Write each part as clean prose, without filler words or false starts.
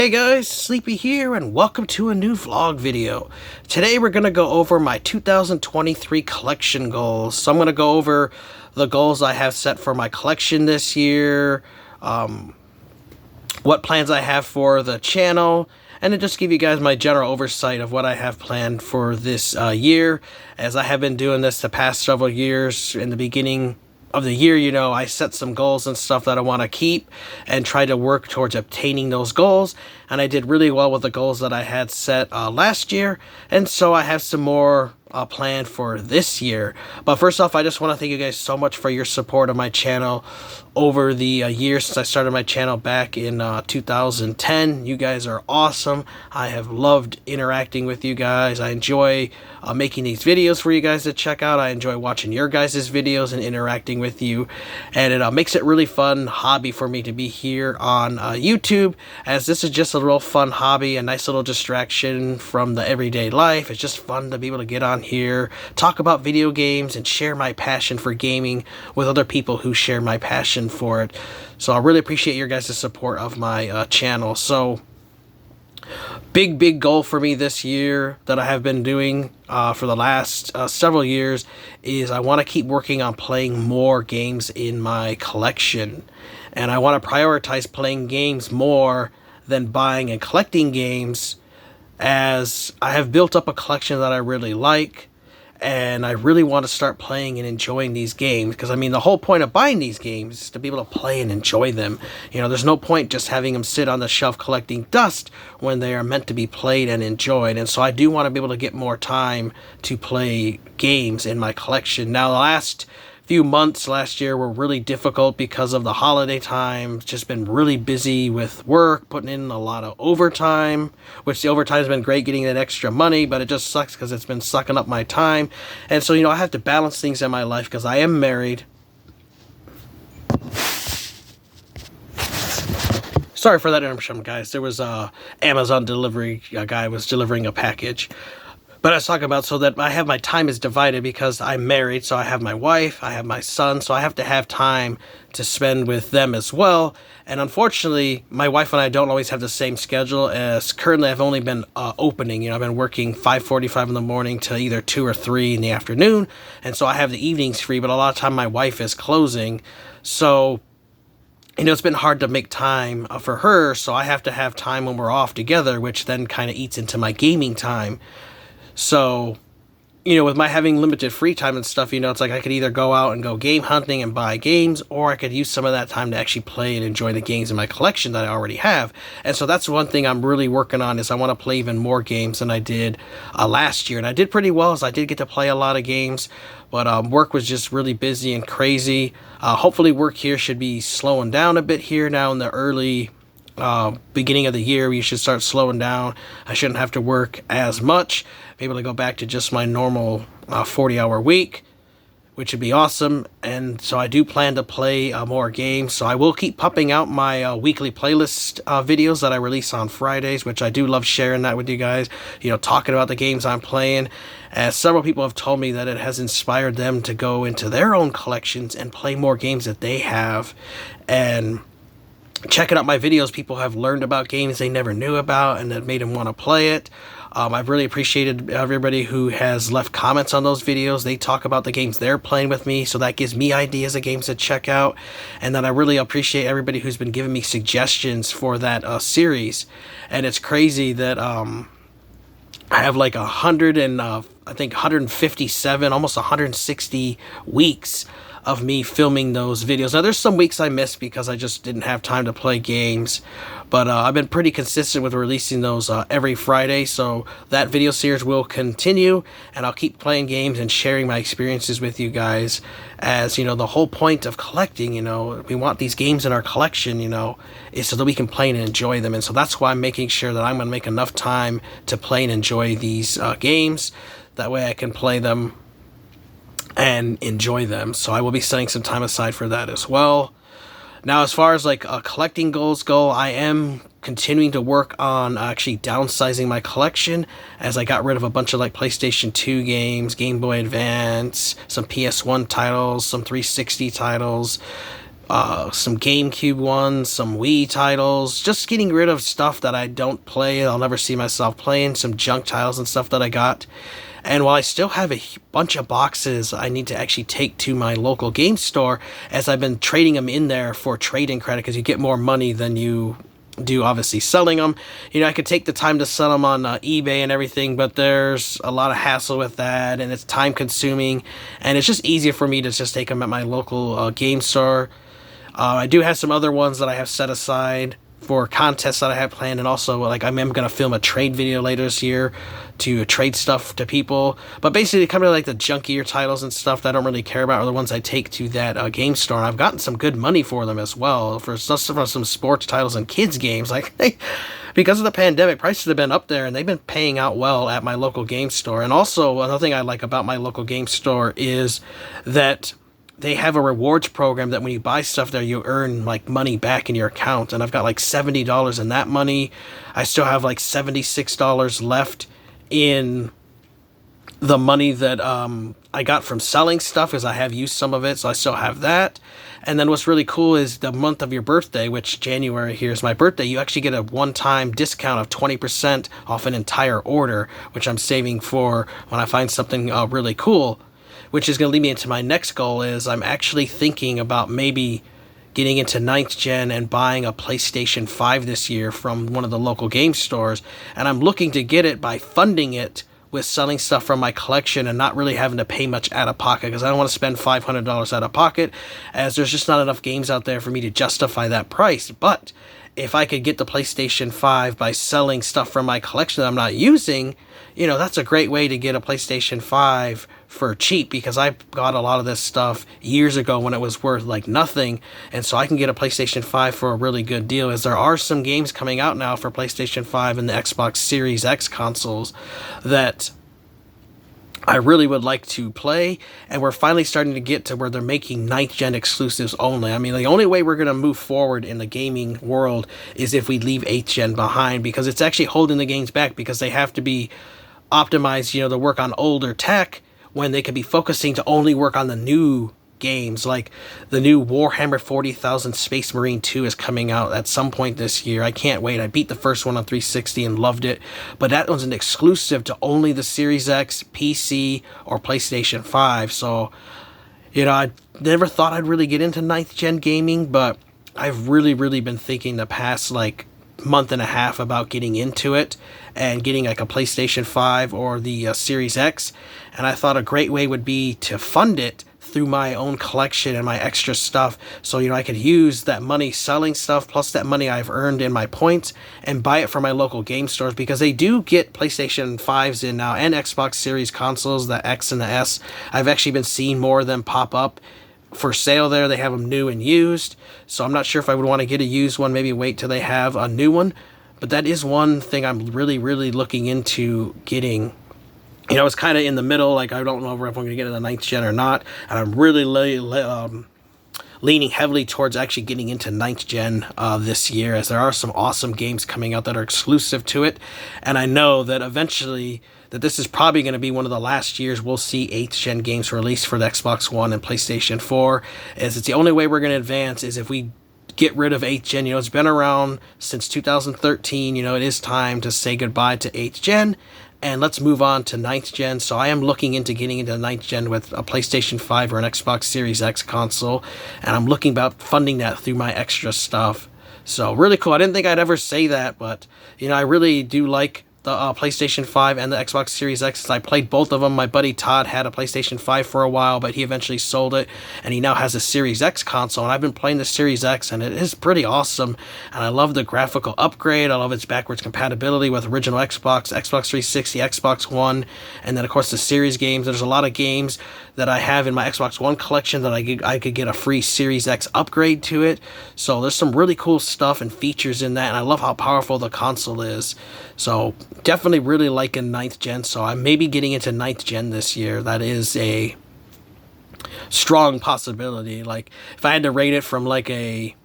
Hey guys, Sleepy here and welcome to a new vlog video. Today we're going to go over my 2023 collection goals. So I'm going to go over the goals I have set for my collection this year, what plans I have for the channel, and then just give you guys my general oversight of what I have planned for this year. As I have been doing this the past several years, in the beginning of the year, I set some goals and stuff that I want to keep and try to work towards obtaining those goals. And I did really well with the goals that I had set last year. And so I have some more planned for this year. But first off, I just want to thank you guys so much for your support of my channel over the years since I started my channel back in 2010. You guys are awesome. I have loved interacting with you guys. I enjoy making these videos for you guys to check out. I enjoy watching your guys' videos and interacting with you. And it makes it really fun hobby for me to be here on YouTube, as this is just a real fun hobby, a nice little distraction from the everyday life. It's just fun to be able to get on here, talk about video games, and share my passion for gaming with other people who share my passion for it. So I really appreciate your guys' support of my channel. So big goal for me this year that I have been doing for the last several years is I want to keep working on playing more games in my collection. And I want to prioritize playing games more than buying and collecting games, as I have built up a collection that I really like, and I really want to start playing and enjoying these games. Because, I mean, the whole point of buying these games is to be able to play and enjoy them. There's no point just having them sit on the shelf collecting dust when they are meant to be played and enjoyed. And so I do want to be able to get more time to play games in my collection. Now, the last few months last year were really difficult because of the holiday time. Just been really busy with work, putting in a lot of overtime, which the overtime has been great, getting that extra money, but it just sucks because it's been sucking up my time. And so, I have to balance things in my life because I am married. Sorry for that interruption, guys. There was a Amazon delivery, a guy was delivering a package. But I was talking about, so that I have my time is divided because I'm married, so I have my wife, I have my son, so I have to have time to spend with them as well. And unfortunately, my wife and I don't always have the same schedule, as currently I've only been opening. I've been working 5:45 in the morning to either 2 or 3 in the afternoon, and so I have the evenings free, but a lot of time my wife is closing. So it's been hard to make time for her, so I have to have time when we're off together, which then kind of eats into my gaming time. So, with my having limited free time and stuff, it's like I could either go out and go game hunting and buy games, or I could use some of that time to actually play and enjoy the games in my collection that I already have. And so that's one thing I'm really working on, is I want to play even more games than I did last year. And I did pretty well, as I did get to play a lot of games, but work was just really busy and crazy. Hopefully work here should be slowing down a bit here now in the early beginning of the year. We should start slowing down. I shouldn't have to work as much, be able to go back to just my normal 40-hour week, which would be awesome. And so I do plan to play more games, so I will keep popping out my weekly playlist videos that I release on Fridays, which I do love sharing that with you guys, talking about the games I'm playing, as several people have told me that it has inspired them to go into their own collections and play more games that they have. And checking out my videos, people have learned about games they never knew about, and that made them want to play it. I've really appreciated everybody who has left comments on those videos. They talk about the games they're playing with me, so that gives me ideas of games to check out. And then I really appreciate everybody who's been giving me suggestions for that series. And it's crazy that I have like 157, almost 160 weeks of me filming those videos. Now, there's some weeks I missed because I just didn't have time to play games, but I've been pretty consistent with releasing those every Friday, so that video series will continue, and I'll keep playing games and sharing my experiences with you guys, as, the whole point of collecting, we want these games in our collection, is so that we can play and enjoy them. And so that's why I'm making sure that I'm going to make enough time to play and enjoy these games. That way I can play them and enjoy them. So I will be setting some time aside for that as well. Now, as far as collecting goals go, I am continuing to work on actually downsizing my collection, as I got rid of a bunch of PlayStation 2 games, Game Boy Advance, some PS1 titles, some 360 titles, some GameCube ones, some Wii titles, just getting rid of stuff that I don't play, I'll never see myself playing, some junk titles and stuff that I got. And while I still have a bunch of boxes I need to actually take to my local game store, as I've been trading them in there for trade-in credit, because you get more money than you do obviously selling them. I could take the time to sell them on eBay and everything, but there's a lot of hassle with that, and it's time consuming, and it's just easier for me to just take them at my local game store. I do have some other ones that I have set aside for contests that I have planned, and also like I'm going to film a trade video later this year to trade stuff to people. But basically, kind of like the junkier titles and stuff that I don't really care about are the ones I take to that game store, and I've gotten some good money for them as well, for some sports titles and kids games. Like because of the pandemic, prices have been up there, and they've been paying out well at my local game store. And also another thing I like about my local game store is that they have a rewards program that when you buy stuff there, you earn like money back in your account. And I've got like $70 in that money. I still have like $76 left in the money that I got from selling stuff, because I have used some of it, so I still have that. And then what's really cool is the month of your birthday, which January here is my birthday, you actually get a one-time discount of 20% off an entire order, which I'm saving for when I find something really cool. Which is going to lead me into my next goal. Is I'm actually thinking about maybe getting into 9th gen and buying a PlayStation 5 this year from one of the local game stores. And I'm looking to get it by funding it with selling stuff from my collection and not really having to pay much out of pocket, because I don't want to spend $500 out of pocket, as there's just not enough games out there for me to justify that price. But if I could get the PlayStation 5 by selling stuff from my collection that I'm not using, that's a great way to get a PlayStation 5 for cheap, because I got a lot of this stuff years ago when it was worth like nothing, and so I can get a PlayStation 5 for a really good deal, as there are some games coming out now for PlayStation 5 and the Xbox Series X consoles that I really would like to play, and we're finally starting to get to where they're making 9th gen exclusives only. I mean, the only way we're going to move forward in the gaming world is if we leave 8th gen behind, because it's actually holding the games back, because they have to be optimized, to work on older tech, when they could be focusing to only work on the new games. Like the new Warhammer 40,000 Space Marine 2 is coming out at some point this year. I can't wait. I beat the first one on 360 and loved it, but that one's an exclusive to only the Series X, PC, or PlayStation 5. So, I never thought I'd really get into 9th gen gaming, but I've really been thinking the past like month and a half about getting into it and getting like a PlayStation 5 or the Series X. And I thought a great way would be to fund it through my own collection and my extra stuff, so I could use that money selling stuff plus that money I've earned in my points and buy it from my local game stores, because they do get PlayStation 5s in now and Xbox Series consoles, the X and the S. I've actually been seeing more of them pop up for sale there. They have them new and used, so I'm not sure if I would want to get a used one, maybe wait till they have a new one. But that is one thing I'm really looking into getting. It's kind of in the middle, like I don't know if I'm going to get into the 9th gen or not, and I'm really leaning heavily towards actually getting into 9th gen this year, as there are some awesome games coming out that are exclusive to it, and I know that eventually that this is probably going to be one of the last years we'll see 8th gen games released for the Xbox One and PlayStation 4, as it's the only way we're going to advance is if we get rid of 8th gen. It's been around since 2013. It is time to say goodbye to 8th gen, and let's move on to 9th gen. So I am looking into getting into 9th gen with a PlayStation 5 or an Xbox Series X console, and I'm looking about funding that through my extra stuff. So really cool. I didn't think I'd ever say that, but I really do like the PlayStation 5 and the Xbox Series X. I played both of them. My buddy Todd had a PlayStation 5 for a while, but he eventually sold it, and he now has a Series X console, and I've been playing the Series X, and it is pretty awesome, and I love the graphical upgrade. I love its backwards compatibility with original Xbox, Xbox 360, Xbox One, and then of course the Series games. There's a lot of games that I have in my Xbox One collection that I could get a free Series X upgrade to it. So there's some really cool stuff and features in that, and I love how powerful the console is. So definitely really liking 9th gen, so I may be getting into 9th gen this year. That is a strong possibility. Like if I had to rate it from like a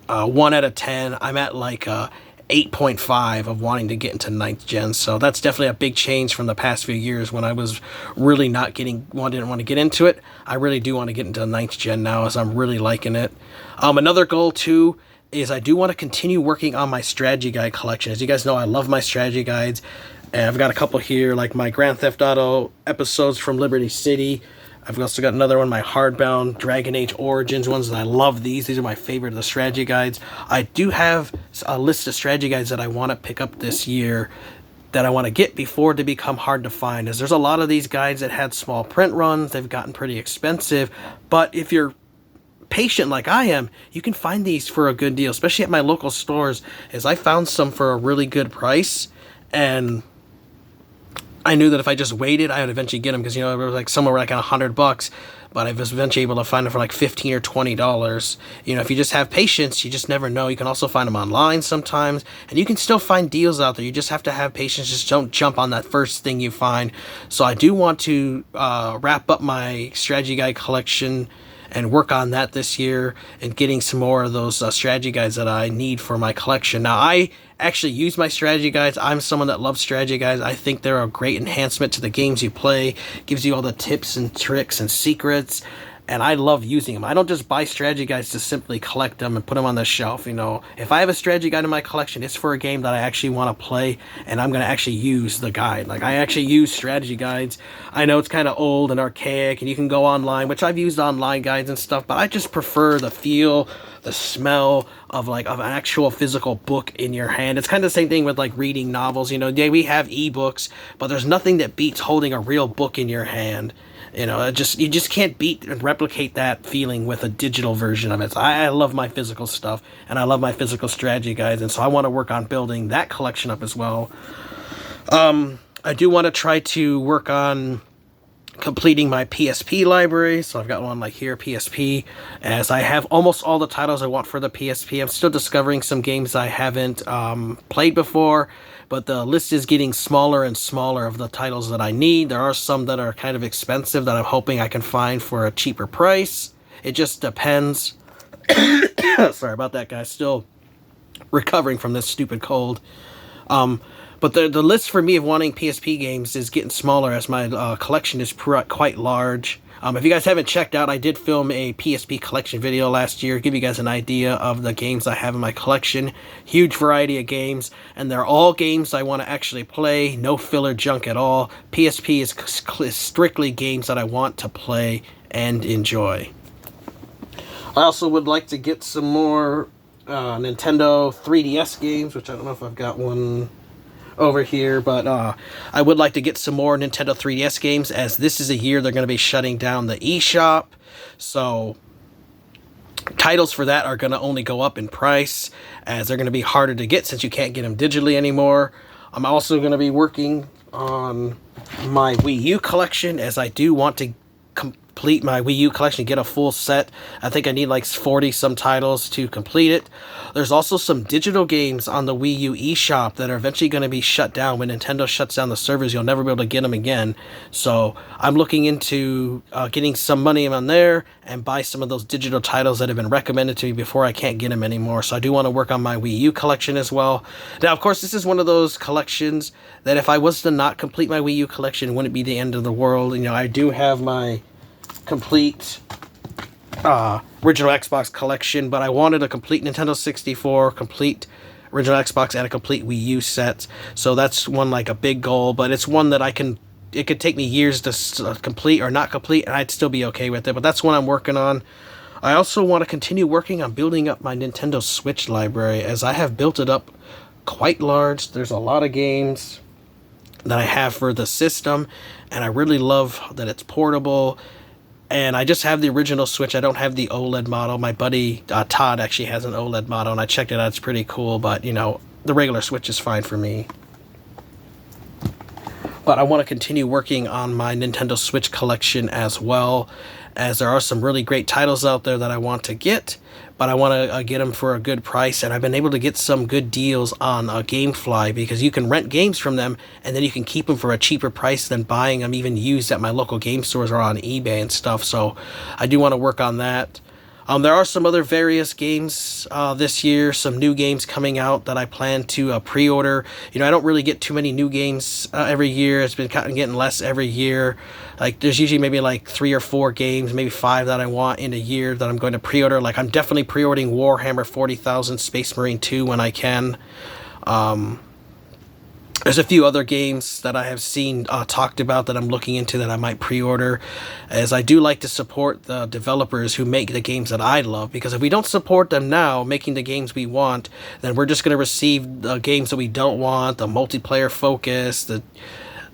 1 out of 10, I'm at like a 8.5 of wanting to get into 9th gen. So that's definitely a big change from the past few years when I was really didn't want to get into it. I really do want to get into 9th gen now, as I'm really liking it. Another goal too is I do want to continue working on my strategy guide collection. As you guys know, I love my strategy guides, and I've got a couple here, like my Grand Theft Auto episodes from Liberty City. I've also got another one, my hardbound Dragon Age Origins ones, and I love these. These are my favorite of the strategy guides. I do have a list of strategy guides that I want to pick up this year that I want to get before they become hard to find, as there's a lot of these guides that had small print runs. They've gotten pretty expensive, but if you're patient like I am, you can find these for a good deal, especially at my local stores, as I found some for a really good price, and I knew that if I just waited, I would eventually get them, because, you know, it was like somewhere like $100, but I was eventually able to find them for like $15 or $20. You know, if you just have patience, you just never know. You can also find them online sometimes, and you can still find deals out there. You just have to have patience. Just don't jump on that first thing you find. So I do want to wrap up my strategy guide collection and work on that this year, and getting some more of those strategy guides that I need for my collection. Now, I actually use my strategy guides. I'm someone that loves strategy guides. I think they're a great enhancement to the games you play. Gives you all the tips and tricks and secrets, and I love using them. I don't just buy strategy guides to simply collect them and put them on the shelf. You know, if I have a strategy guide in my collection, it's for a game that I actually want to play, and I'm going to actually use the guide. Like, I actually use strategy guides. I know it's kind of old and archaic, and you can go online, which I've used online guides and stuff, but I just prefer the feel, the smell of an actual physical book in your hand. It's kind of the same thing with like reading novels. You know, yeah, we have ebooks, but there's nothing that beats holding a real book in your hand. You know, you just can't beat and replicate that feeling with a digital version of it. So I love my physical stuff, and I love my physical strategy guides, and so I want to work on building that collection up as well. I do want to try to work on completing my PSP library. So I've got one like here, PSP, as I have almost all the titles I want for the PSP. I'm still discovering some games I haven't played before, but the list is getting smaller and smaller of the titles that I need. There are some that are kind of expensive that I'm hoping I can find for a cheaper price. It just depends. Sorry about that, guys. Still recovering from this stupid cold. But the list for me of wanting PSP games is getting smaller, as my collection is quite large. If you guys haven't checked out, I did film a PSP collection video last year, give you guys an idea of the games I have in my collection. Huge variety of games, and they're all games I want to actually play, no filler junk at all. PSP is strictly games that I want to play and enjoy. I also would like to get some more Nintendo 3DS games, which I don't know if I've got one over here, but I would like to get some more Nintendo 3DS games, as this is a year they're going to be shutting down the eShop, so titles for that are going to only go up in price, as they're going to be harder to get since you can't get them digitally anymore. I'm also going to be working on my Wii U collection, as I do want to complete my Wii U collection, get a full set. I think I need like 40 some titles to complete it. There's also some digital games on the Wii U eShop that are eventually going to be shut down. When Nintendo shuts down the servers, you'll never be able to get them again. So I'm looking into getting some money on there and buy some of those digital titles that have been recommended to me before I can't get them anymore. So I do want to work on my Wii U collection as well. Now, of course, this is one of those collections that if I was to not complete my Wii U collection, it wouldn't be the end of the world. You know, I do have my complete original Xbox collection, but I wanted a complete Nintendo 64, complete original Xbox, and a complete Wii U set. So that's one, like, a big goal, but it's one that it could take me years to complete or not complete, and I'd still be okay with it, but that's one I'm working on. I also want to continue working on building up my Nintendo Switch library, as I have built it up quite large. There's a lot of games that I have for the system, and I really love that it's portable. And I just have the original Switch. I don't have the OLED model. My buddy Todd actually has an OLED model, and I checked it out. It's pretty cool, but, you know, the regular Switch is fine for me. But I want to continue working on my Nintendo Switch collection as well, as there are some really great titles out there that I want to get, but I want to get them for a good price, and I've been able to get some good deals on GameFly, because you can rent games from them, and then you can keep them for a cheaper price than buying them even used at my local game stores or on eBay and stuff, so I do want to work on that. There are some other various games this year, some new games coming out that I plan to pre-order. I don't really get too many new games every year. It's been kind of getting less every year. Like, there's usually maybe like 3 or 4 games, maybe 5 that I want in a year that I'm going to pre-order. Like, I'm definitely pre-ordering Warhammer 40,000 Space Marine 2 when I can. There's a few other games that I have seen talked about that I'm looking into that I might pre-order, as I do like to support the developers who make the games that I love, because if we don't support them now making the games we want, then we're just going to receive the games that we don't want, the multiplayer focus, the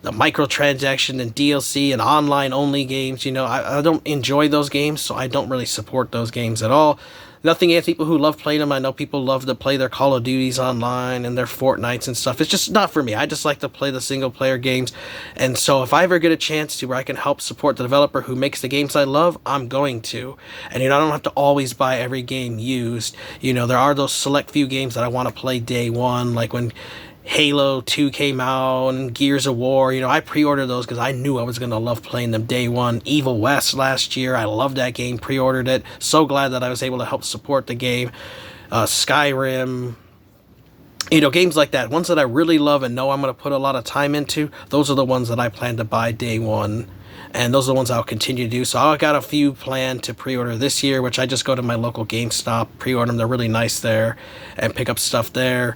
microtransaction and DLC and online only games. I don't enjoy those games, so I don't really support those games at all. Nothing against people who love playing them. I know people love to play their Call of Duties online and their Fortnites and stuff. It's just not for me. I just like to play the single player games. And so if I ever get a chance to where I can help support the developer who makes the games I love, I'm going to. And I don't have to always buy every game used. There are those select few games that I want to play day one, like when Halo 2 came out and Gears of War. I pre-ordered those because I knew I was going to love playing them day one. Evil West last year, I loved that game, pre-ordered it. So glad that I was able to help support the game. Skyrim, games like that, ones that I really love and know I'm going to put a lot of time into, those are the ones that I plan to buy day one. And those are the ones I'll continue to do. So I got a few planned to pre-order this year, which I just go to my local GameStop, pre-order them. They're really nice there, and pick up stuff there.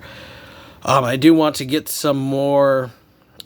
I do want to get some more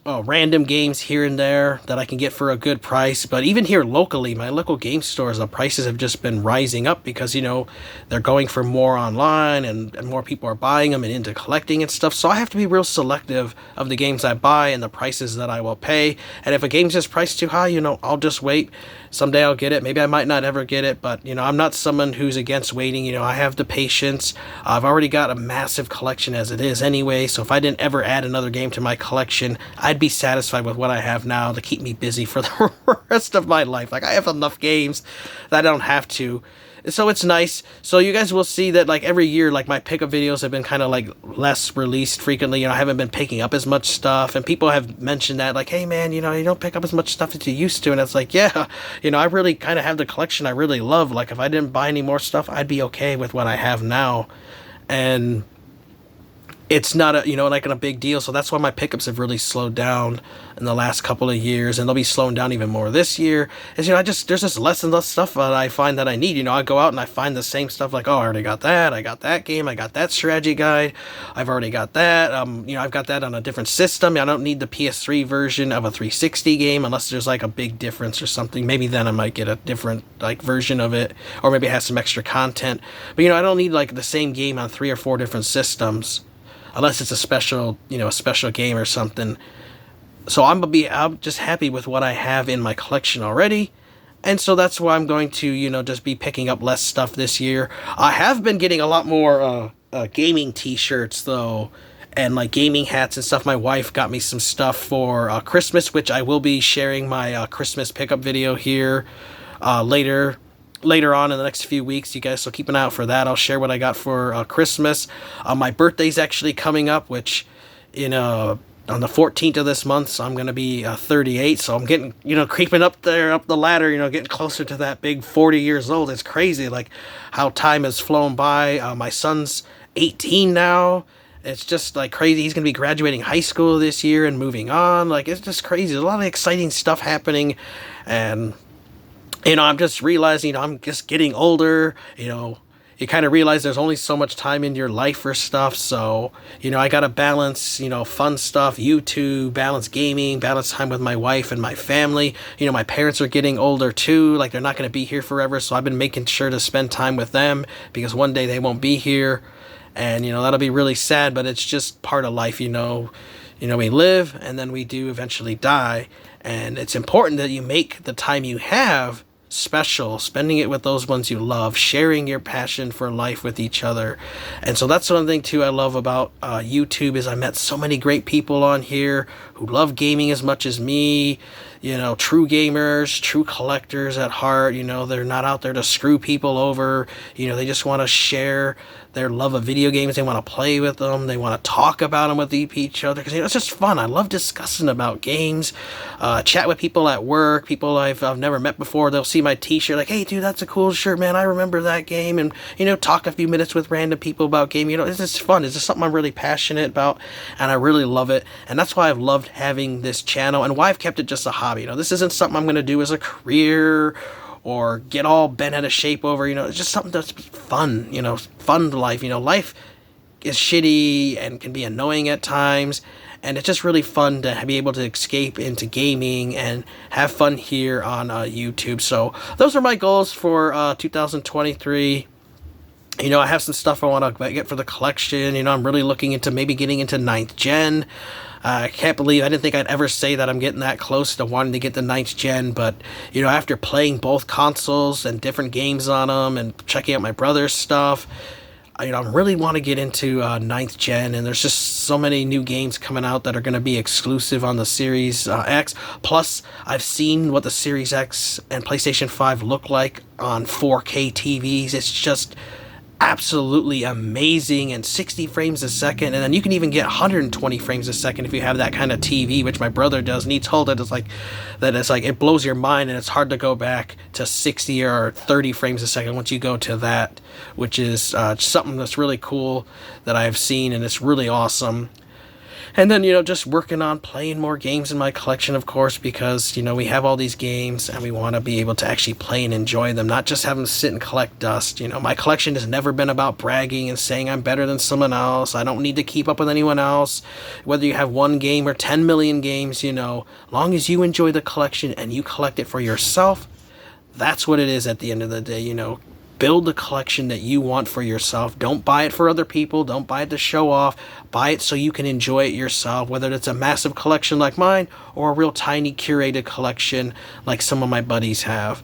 random games here and there that I can get for a good price. But even here locally, my local game stores, the prices have just been rising up because, they're going for more online and more people are buying them and into collecting and stuff. So I have to be real selective of the games I buy and the prices that I will pay. And if a game's just priced too high, I'll just wait. Someday I'll get it. Maybe I might not ever get it, but, I'm not someone who's against waiting. I have the patience. I've already got a massive collection as it is anyway, so if I didn't ever add another game to my collection, I'd be satisfied with what I have now to keep me busy for the rest of my life. Like, I have enough games that I don't have to. So it's nice. So you guys will see that, like, every year, like, my pickup videos have been kind of like less released frequently. I haven't been picking up as much stuff, and people have mentioned that, like, hey man, you don't pick up as much stuff as you used to. And it's like, yeah, I really kind of have the collection I really love. Like, if I didn't buy any more stuff, I'd be okay with what I have now. And it's not a big deal. So that's why my pickups have really slowed down in the last couple of years, and they'll be slowing down even more this year. Is there's just less and less stuff that I find that I need. I go out and I find the same stuff, like, oh, I already got that, I got that game, I got that strategy guide, I've already got that. I've got that on a different system. I don't need the PS3 version of a 360 game unless there's like a big difference or something. Maybe then I might get a different like version of it, or maybe it has some extra content. But I don't need like the same game on 3 or 4 different systems, unless it's a special game or something. So I'm just happy with what I have in my collection already. And so that's why I'm going to, just be picking up less stuff this year. I have been getting a lot more gaming t-shirts, though, and like gaming hats and stuff. My wife got me some stuff for Christmas, which I will be sharing my Christmas pickup video here later on in the next few weeks, you guys, so keep an eye out for that. I'll share what I got for Christmas. My birthday's actually coming up, which on the 14th of this month, so I'm going to be 38, so I'm getting, creeping up the ladder, getting closer to that big 40 years old. It's crazy, like, how time has flown by. My son's 18 now. It's just, like, crazy. He's going to be graduating high school this year and moving on. Like, it's just crazy. There's a lot of exciting stuff happening, and I'm just realizing I'm just getting older. You kind of realize there's only so much time in your life for stuff. So, I got to balance, fun stuff, YouTube, balance gaming, balance time with my wife and my family. My parents are getting older too. Like, they're not going to be here forever. So I've been making sure to spend time with them, because one day they won't be here. And, that'll be really sad, but it's just part of life. We live and then we do eventually die. And it's important that you make the time you have special, spending it with those ones you love, sharing your passion for life with each other. And so that's one thing too I love about YouTube, is I met so many great people on here who love gaming as much as me. True gamers, true collectors at heart. They're not out there to screw people over. They just want to share their love of video games. They want to play with them. They want to talk about them with each other, because it's just fun. I love discussing about games. Chat with people at work, people I've never met before. They'll see my t-shirt, like, hey dude, that's a cool shirt, man, I remember that game. And talk a few minutes with random people about game. It's just fun. It's just something I'm really passionate about, and I really love it. And that's why I've loved having this channel, and why I've kept it just a hobby. This isn't something I'm going to do as a career or get all bent out of shape over. It's just something that's fun. Fun life. Life is shitty and can be annoying at times, and it's just really fun to be able to escape into gaming and have fun here on YouTube. So those are my goals for 2023. I have some stuff I want to get for the collection. I'm really looking into maybe getting into 9th gen. I can't believe, I didn't think I'd ever say that I'm getting that close to wanting to get the 9th gen, but, after playing both consoles and different games on them and checking out my brother's stuff, I really want to get into 9th gen, and there's just so many new games coming out that are going to be exclusive on the Series X. Plus, I've seen what the Series X and PlayStation 5 look like on 4K TVs. It's just absolutely amazing, and 60 frames a second, and then you can even get 120 frames a second if you have that kind of TV, which my brother does, and he told it it blows your mind, and it's hard to go back to 60 or 30 frames a second once you go to that, which is something that's really cool that I've seen, and it's really awesome. And then, just working on playing more games in my collection, of course, because, we have all these games and we want to be able to actually play and enjoy them, not just have them sit and collect dust. My collection has never been about bragging and saying I'm better than someone else. I don't need to keep up with anyone else. Whether you have 1 game or 10 million games, long as you enjoy the collection and you collect it for yourself, that's what it is at the end of the day. Build the collection that you want for yourself. Don't buy it for other people. Don't buy it to show off. Buy it so you can enjoy it yourself, whether it's a massive collection like mine or a real tiny curated collection like some of my buddies have.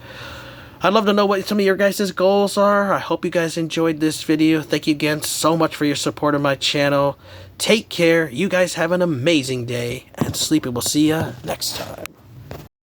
I'd love to know what some of your guys' goals are. I hope you guys enjoyed this video. Thank you again so much for your support of my channel. Take care. You guys have an amazing day, and Sleepy will see ya next time.